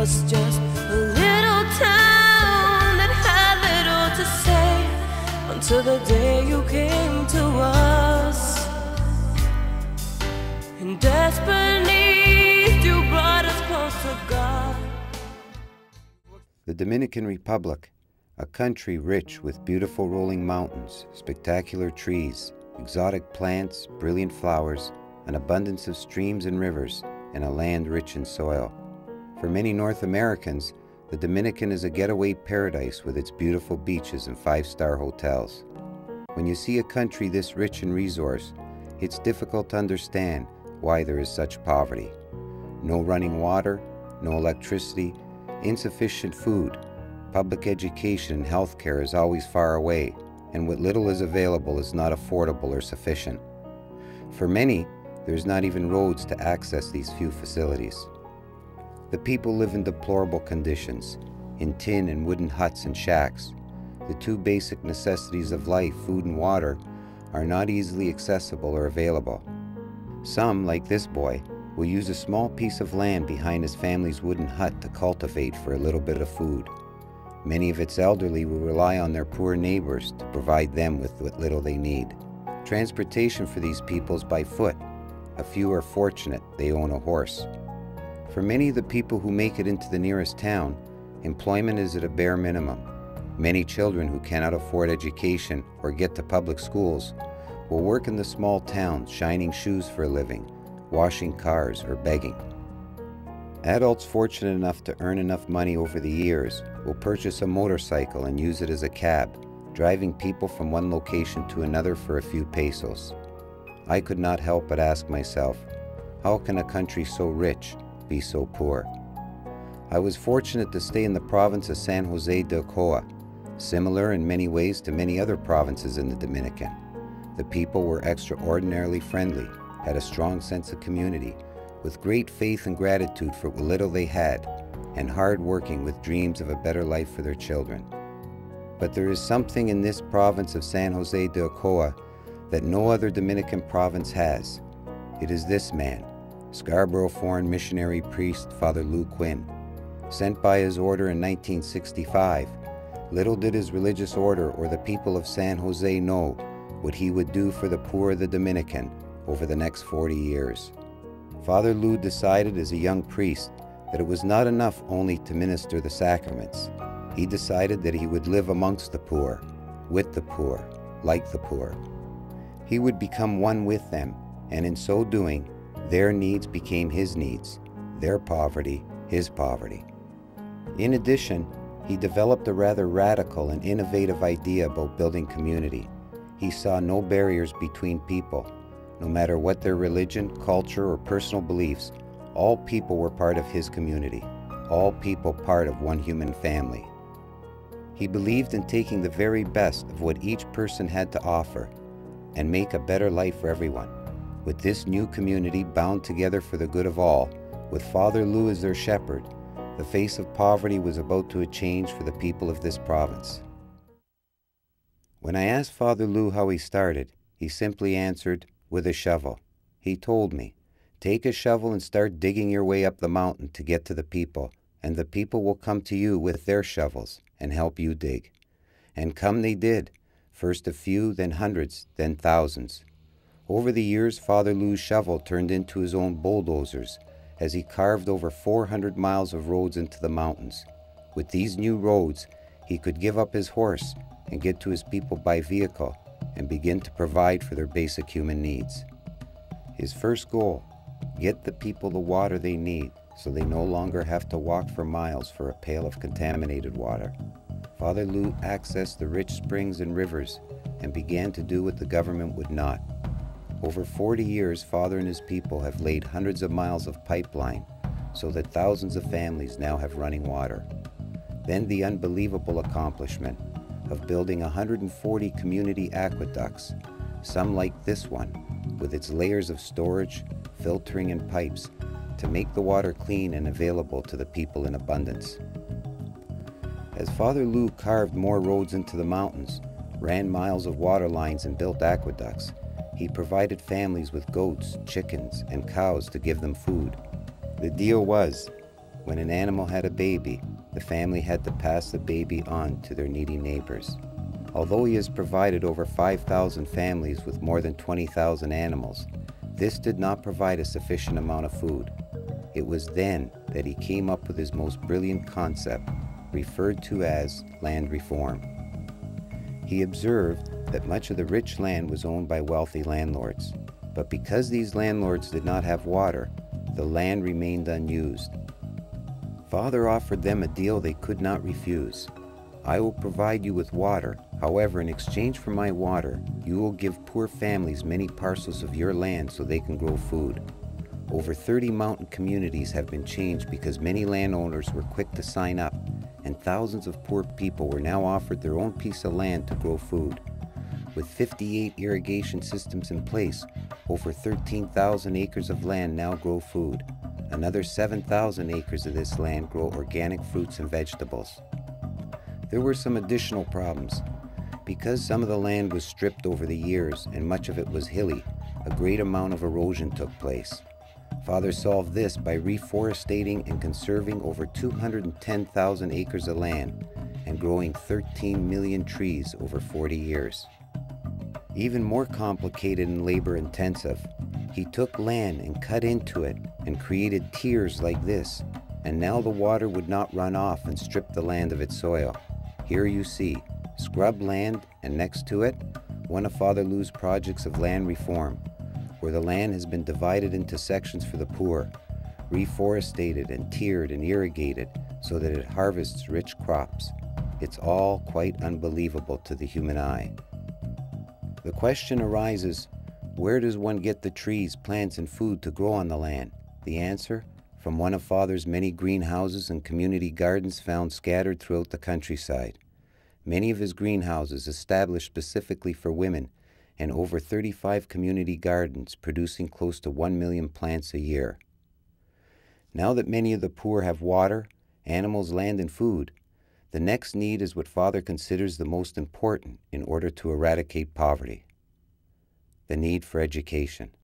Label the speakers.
Speaker 1: was just a little town that had little to say until the day you came to us. In desperate need, you brought us close to God.
Speaker 2: The Dominican Republic, a country rich with beautiful rolling mountains, spectacular trees, exotic plants, brilliant flowers, an abundance of streams and rivers, and a land rich in soil. For many North Americans, the Dominican is a getaway paradise with its beautiful beaches and five-star hotels. When you see a country this rich in resource, it's difficult to understand why there is such poverty. No running water, no electricity, insufficient food, public education and health care is always far away, and what little is available is not affordable or sufficient. For many, there's not even roads to access these few facilities. The people live in deplorable conditions, in tin and wooden huts and shacks. The two basic necessities of life, food and water, are not easily accessible or available. Some, like this boy, will use a small piece of land behind his family's wooden hut to cultivate for a little bit of food. Many of its elderly will rely on their poor neighbors to provide them with what little they need. Transportation for these people is by foot. A few are fortunate they own a horse. For many of the people who make it into the nearest town, employment is at a bare minimum. Many children who cannot afford education or get to public schools will work in the small towns, shining shoes for a living, washing cars, or begging. Adults fortunate enough to earn enough money over the years will purchase a motorcycle and use it as a cab, driving people from one location to another for a few pesos. I could not help but ask myself, how can a country so rich be so poor? I was fortunate to stay in the province of San Jose de Ocoa, similar in many ways to many other provinces in the Dominican. The people were extraordinarily friendly, had a strong sense of community, with great faith and gratitude for what little they had, and hard-working with dreams of a better life for their children. But there is something in this province of San Jose de Ocoa that no other Dominican province has. It is this man, Scarborough foreign missionary priest Father Lou Quinn. Sent by his order in 1965, little did his religious order or the people of San Jose know what he would do for the poor of the Dominican over the next 40 years. Father Lou decided as a young priest that it was not enough only to minister the sacraments. He decided that he would live amongst the poor, with the poor, like the poor. He would become one with them, and in so doing, their needs became his needs, their poverty, his poverty. In addition, he developed a rather radical and innovative idea about building community. He saw no barriers between people. No matter what their religion, culture, or personal beliefs, all people were part of his community, all people part of one human family. He believed in taking the very best of what each person had to offer and make a better life for everyone. With this new community bound together for the good of all, with Father Lou as their shepherd, the face of poverty was about to change for the people of this province. When I asked Father Lou how he started, he simply answered, with a shovel. He told me, take a shovel and start digging your way up the mountain to get to the people, and the people will come to you with their shovels and help you dig. And come they did, first a few, then hundreds, then thousands. Over the years, Father Lou's shovel turned into his own bulldozers as he carved over 400 miles of roads into the mountains. With these new roads, he could give up his horse and get to his people by vehicle and begin to provide for their basic human needs. His first goal, get the people the water they need so they no longer have to walk for miles for a pail of contaminated water. Father Lou accessed the rich springs and rivers and began to do what the government would not. Over 40 years, Father and his people have laid hundreds of miles of pipeline so that thousands of families now have running water. Then the unbelievable accomplishment of building 140 community aqueducts, some like this one, with its layers of storage, filtering, and pipes to make the water clean and available to the people in abundance. As Father Lou carved more roads into the mountains, ran miles of water lines, and built aqueducts, he provided families with goats, chickens, and cows to give them food. The deal was, when an animal had a baby, the family had to pass the baby on to their needy neighbors. Although he has provided over 5,000 families with more than 20,000 animals, this did not provide a sufficient amount of food. It was then that he came up with his most brilliant concept, referred to as land reform. He observed that much of the rich land was owned by wealthy landlords, but because these landlords did not have water, the land remained unused. Father offered them a deal they could not refuse. I will provide you with water. However, in exchange for my water, you will give poor families many parcels of your land so they can grow food. Over 30 mountain communities have been changed because many landowners were quick to sign up, and thousands of poor people were now offered their own piece of land to grow food. With 58 irrigation systems in place, over 13,000 acres of land now grow food. Another 7,000 acres of this land grow organic fruits and vegetables. There were some additional problems. Because some of the land was stripped over the years and much of it was hilly, a great amount of erosion took place. Father solved this by reforestating and conserving over 210,000 acres of land and growing 13 million trees over 40 years. Even more complicated and labor-intensive, he took land and cut into it and created tiers like this, and now the water would not run off and strip the land of its soil. Here you see scrub land, and next to it, one of Father Lou's projects of land reform, where the land has been divided into sections for the poor, reforested and tiered and irrigated so that it harvests rich crops. It's all quite unbelievable to the human eye. The question arises, where does one get the trees, plants, and food to grow on the land? The answer? From one of Father's many greenhouses and community gardens found scattered throughout the countryside. Many of his greenhouses established specifically for women, and over 35 community gardens producing close to 1 million plants a year. Now that many of the poor have water, animals, land, and food, the next need is what Father considers the most important in order to eradicate poverty: the need for education.